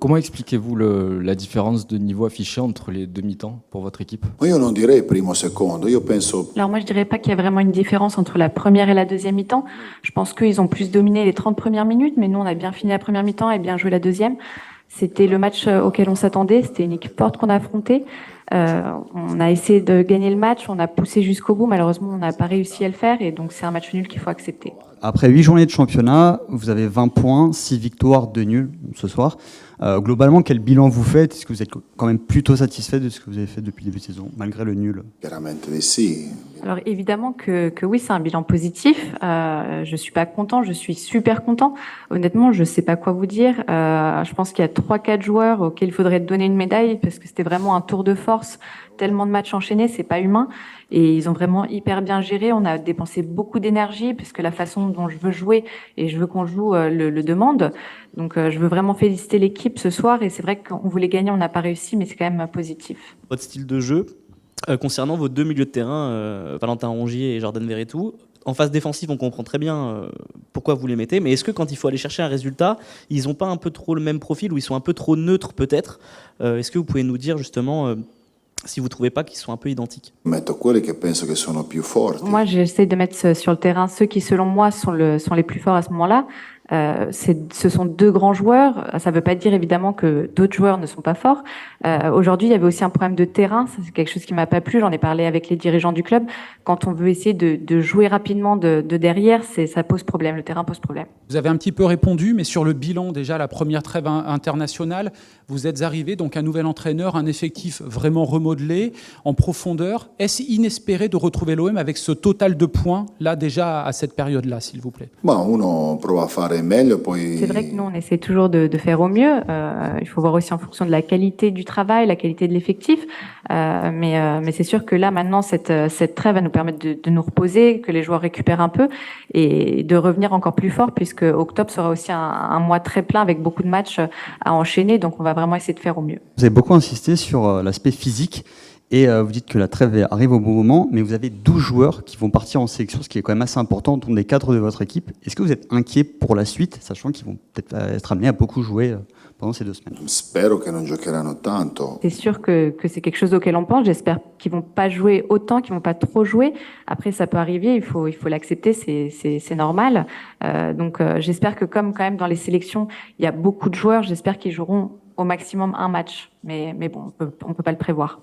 Comment expliquez-vous la différence de niveau affichée entre les deux mi-temps pour votre équipe? Io non direi primo o secondo, io penso Alors moi, je dirais pas qu'il y a vraiment une différence entre la première et la deuxième mi-temps. Je pense qu'ils ont plus dominé les 30 premières minutes, mais nous, on a bien fini la première mi-temps et bien joué la deuxième. C'était le match auquel on s'attendait. C'était une équipe forte qu'on a affrontée. On a essayé de gagner le match, on a poussé jusqu'au bout. Malheureusement, on n'a pas réussi à le faire et donc c'est un match nul qu'il faut accepter. Après 8 journées de championnat, vous avez 20 points, 6 victoires, 2 nuls ce soir. Globalement, quel bilan vous faites? Est-ce que vous êtes quand même plutôt satisfait de ce que vous avez fait depuis le début de saison, malgré le nul? chiaramente di sì. Alors évidemment que oui, c'est un bilan positif. Je suis pas content, je suis super content. Honnêtement, je sais pas quoi vous dire. Je pense qu'il y a 3-4 joueurs auxquels il faudrait donner une médaille parce que c'était vraiment un tour de force. Tellement de matchs enchaînés, c'est pas humain. Et ils ont vraiment hyper bien géré. On a dépensé beaucoup d'énergie parce que la façon dont je veux jouer et je veux qu'on joue le demande. Donc je veux vraiment féliciter l'équipe ce soir. Et c'est vrai qu'on voulait gagner, on n'a pas réussi, mais c'est quand même positif. Votre style de jeu, concernant vos deux milieux de terrain, Valentin Rongier et Jordan Verretou, en phase défensive, on comprend très bien pourquoi vous les mettez, mais est-ce que quand il faut aller chercher un résultat, ils n'ont pas un peu trop le même profil ou ils sont un peu trop neutres peut-être? Est-ce que vous pouvez nous dire justement si vous ne trouvez pas qu'ils sont un peu identiques? Metto quelli che penso che sono più forti. Moi, j'essaie de mettre sur le terrain ceux qui, selon moi, sont les plus forts à ce moment-là. Ce sont deux grands joueurs. Ça ne veut pas dire évidemment que d'autres joueurs ne sont pas forts. Aujourd'hui, il y avait aussi un problème de terrain. Ça, c'est quelque chose qui m'a pas plu. J'en ai parlé avec les dirigeants du club. Quand on veut essayer de jouer rapidement de derrière, ça pose problème. Le terrain pose problème. Vous avez un petit peu répondu, mais sur le bilan, déjà, la première trêve internationale, vous êtes arrivé, donc un nouvel entraîneur, un effectif vraiment remodelé, en profondeur. Est-ce inespéré de retrouver l'OM avec ce total de points, là, déjà, à cette période-là, s'il vous plaît? Ma uno prova a fare meglio, poi C'est vrai que nous, on essaie toujours de faire au mieux. Il faut voir aussi en fonction de la qualité du travail, la qualité de l'effectif. Mais c'est sûr que là, maintenant, cette trêve va nous permettre de nous reposer, que les joueurs récupèrent un peu et de revenir encore plus fort, puisque octobre sera aussi un mois très plein avec beaucoup de matchs à enchaîner. Donc, on va vraiment essayer de faire au mieux. Vous avez beaucoup insisté sur l'aspect physique et vous dites que la trêve arrive au bon moment, mais vous avez 12 joueurs qui vont partir en sélection, ce qui est quand même assez important, dont des cadres de votre équipe. Est-ce que vous êtes inquiet pour la suite, sachant qu'ils vont peut-être être amenés à beaucoup jouer pendant ces 2 semaines? spero che non giocheranno tanto. C'est sûr que c'est quelque chose auquel on pense. J'espère qu'ils vont pas jouer autant, qu'ils vont pas trop jouer. Après, ça peut arriver. Il faut l'accepter. C'est normal. Donc, j'espère que comme quand même dans les sélections, il y a beaucoup de joueurs, j'espère qu'ils joueront au maximum un match. Mais bon, on peut pas le prévoir.